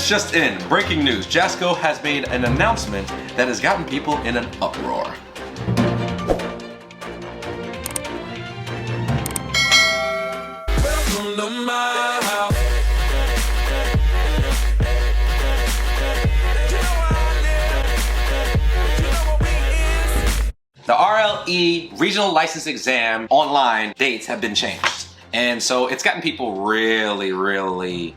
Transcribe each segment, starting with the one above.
just in, breaking news. Jasco has made an announcement that has gotten people in an uproar. Welcome to my house. The RLE regional license exam online dates have been changed. And so it's gotten people really,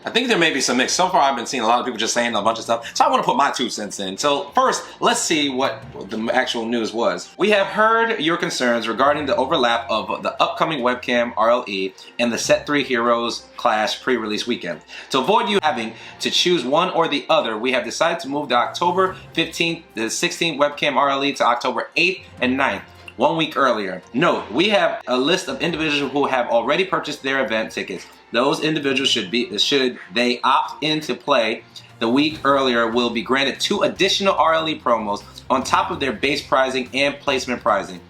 I think there may be some mix. So far I've been seeing a lot of people just saying a bunch of stuff. So I want to put my 2 cents in. So first, let's see what the actual news was. We have heard your concerns regarding the overlap of the upcoming webcam RLE and the Set 3 Heroes Clash pre-release weekend. To avoid you having to choose one or the other, we have decided to move the October 15th to 16th webcam RLE to October 8th and 9th. 1 week earlier. Note, we have a list of individuals who have already purchased their event tickets. Those individuals should they opt in to play the week earlier will be granted 2 additional RLE promos on top of their base pricing and placement pricing.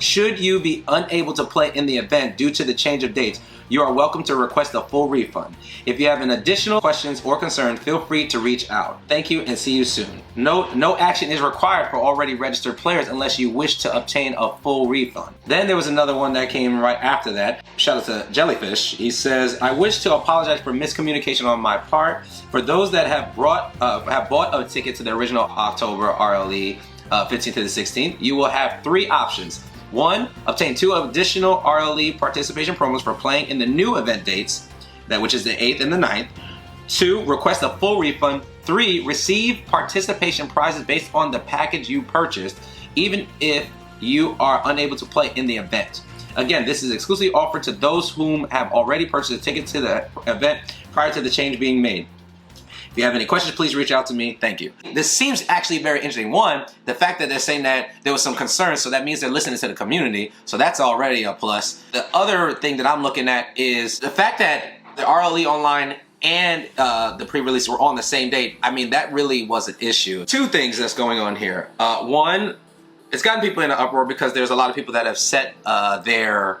Should you be unable to play in the event due to the change of dates, you are welcome to request a full refund. If you have an additional questions or concerns, feel free to reach out. Thank you and see you soon. No action is required for already registered players unless you wish to obtain a full refund. Then there was another one that came right after that. Shout out to Jellyfish. He says, I wish to apologize for miscommunication on my part. For those that have bought a ticket to the original October RLE 15th to the 16th, you will have 3 options. 1. Obtain 2 additional RLE participation promos for playing in the new event dates, which is the 8th and the 9th. 2. Request a full refund. 3. Receive participation prizes based on the package you purchased, even if you are unable to play in the event. Again, this is exclusively offered to those whom have already purchased a ticket to the event prior to the change being made. If you have any questions, please reach out to me. Thank you. This seems actually very interesting. One, the fact that they're saying that there was some concern, so that means they're listening to the community. So that's already a plus. The other thing that I'm looking at is the fact that the RLE Online and the pre-release were on the same date. I mean, that really was an issue. 2 things that's going on here. One, it's gotten people in an uproar because there's a lot of people that have set their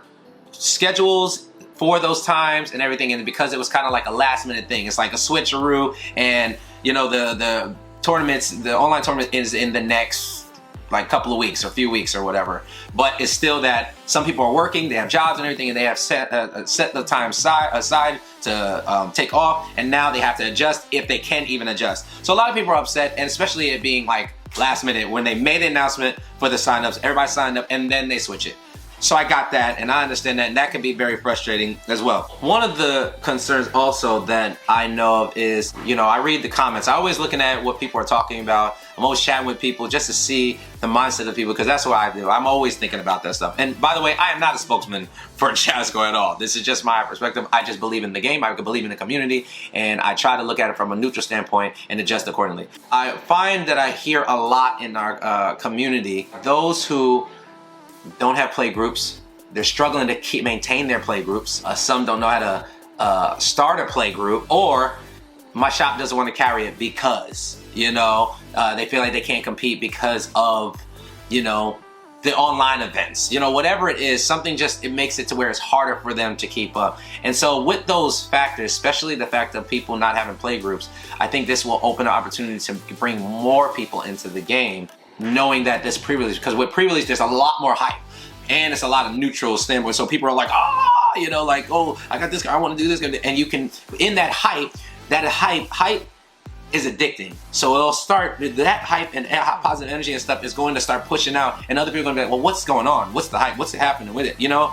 schedules for those times and everything, and because it was kind of like a last minute thing, it's like a switcheroo, and you know the tournaments, the online tournament is in the next like couple of weeks or few weeks or whatever, but it's still that some people are working, they have jobs and everything, and they have set the time aside to take off, and now they have to adjust if they can even adjust. So a lot of people are upset, and especially it being like last minute when they made the announcement for the signups, everybody signed up and then they switch it. So I got that, and I understand that, and that can be very frustrating as well. One of the concerns also that I know of is, you know, I read the comments. I'm always looking at what people are talking about. I'm always chatting with people just to see the mindset of people, because that's what I do. I'm always thinking about that stuff. And by the way, I am not a spokesman for Jasco at all. This is just my perspective. I just believe in the game. I believe in the community, and I try to look at it from a neutral standpoint and adjust accordingly. I find that I hear a lot in our community, those who don't have play groups, they're struggling to maintain their play groups. Some don't know how to start a play group, or my shop doesn't want to carry it because, you know, they feel like they can't compete because of, you know, the online events. You know, whatever it is, something just, it makes it to where it's harder for them to keep up. And so with those factors, especially the fact of people not having play groups, I think this will open an opportunity to bring more people into the game, knowing that this pre-release, because with pre-release there's a lot more hype and it's a lot of neutral standpoint, so people are like, ah, you know, like, oh, I got this guy, I want to do this, and you can, in that hype is addicting. So it'll start, that hype and positive energy and stuff is going to start pushing out, and other people are going to be like, well, what's going on? What's the hype? What's happening with it? You know?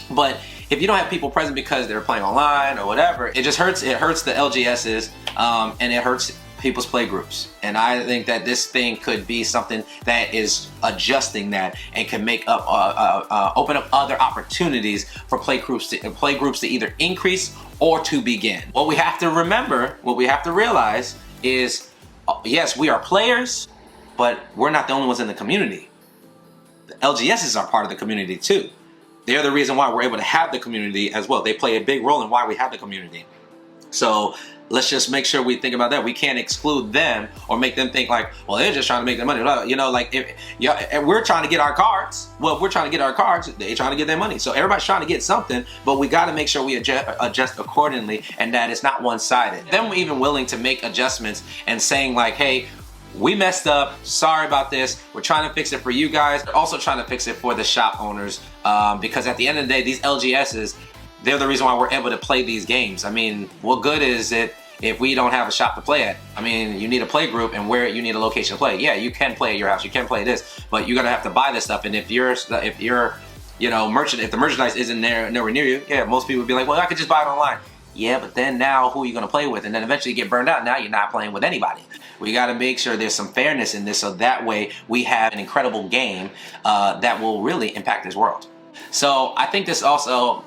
But if you don't have people present because they're playing online or whatever, it just hurts. It hurts the LGSs, and it hurts people's play groups. And I think that this thing could be something that is adjusting that and can make up, open up other opportunities for play groups to either increase or to begin. What we have to remember, what we have to realize is, yes, we are players, but we're not the only ones in the community. The LGSs are part of the community too. They're the reason why we're able to have the community as well. They play a big role in why we have the community. So let's just make sure we think about that. We can't exclude them or make them think like, well, they're just trying to make their money. You know, like if we're trying to get our cards, well, if we're trying to get our cards, they're trying to get their money. So everybody's trying to get something, but we got to make sure we adjust accordingly and that it's not one-sided. Them even willing to make adjustments and saying like, hey, we messed up, sorry about this, we're trying to fix it for you guys. We're also trying to fix it for the shop owners because at the end of the day, these LGSs, they're the reason why we're able to play these games. I mean, what good is it if we don't have a shop to play at? I mean, you need a play group and where you need a location to play. Yeah, you can play at your house, you can play this, but you're gonna have to buy this stuff. And if you're you know, if the merchandise isn't there nowhere near you, yeah, most people would be like, well, I could just buy it online. Yeah, but then now who are you gonna play with? And then eventually you get burned out. Now you're not playing with anybody. We gotta make sure there's some fairness in this so that way we have an incredible game that will really impact this world. So I think this also,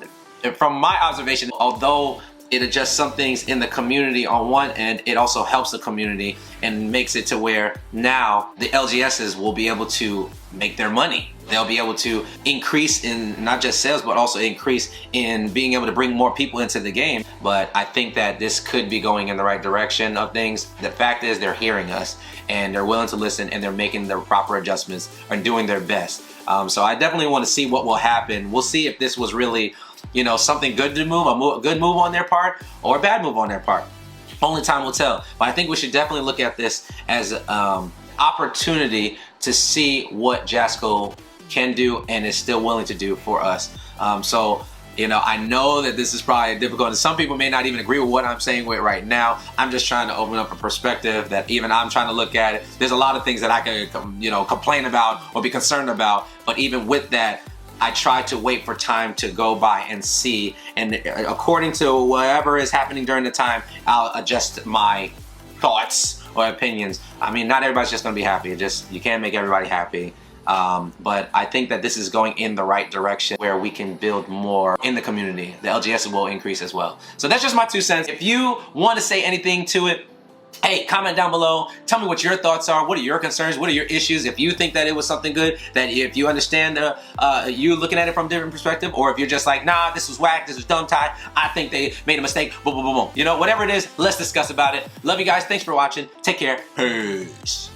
from my observation, although it adjusts some things in the community on one end, it also helps the community and makes it to where now the LGSs will be able to make their money. They'll be able to increase in not just sales, but also increase in being able to bring more people into the game. But I think that this could be going in the right direction of things. The fact is they're hearing us and they're willing to listen and they're making the proper adjustments and doing their best. So I definitely want to see what will happen. We'll see if this was really, you know, something good to move, a good move on their part or a bad move on their part. Only time will tell. But I think we should definitely look at this as opportunity to see what Jasco can do and is still willing to do for us. So, you know, I know that this is probably difficult and some people may not even agree with what I'm saying with right now. I'm just trying to open up a perspective that even I'm trying to look at it. There's a lot of things that I can, you know, complain about or be concerned about, but even with that, I try to wait for time to go by and see, and according to whatever is happening during the time, I'll adjust my thoughts or opinions. I mean, not everybody's just gonna be happy. You can't make everybody happy. But I think that this is going in the right direction where we can build more in the community. The LGS will increase as well. So that's just my 2 cents. If you want to say anything to it, hey, comment down below. Tell me what your thoughts are. What are your concerns? What are your issues? If you think that it was something good, that if you understand you looking at it from a different perspective, or if you're just like, nah, this was whack, this was dumb, Ty, I think they made a mistake, boom, boom, boom, boom. You know, whatever it is, let's discuss about it. Love you guys. Thanks for watching. Take care. Peace.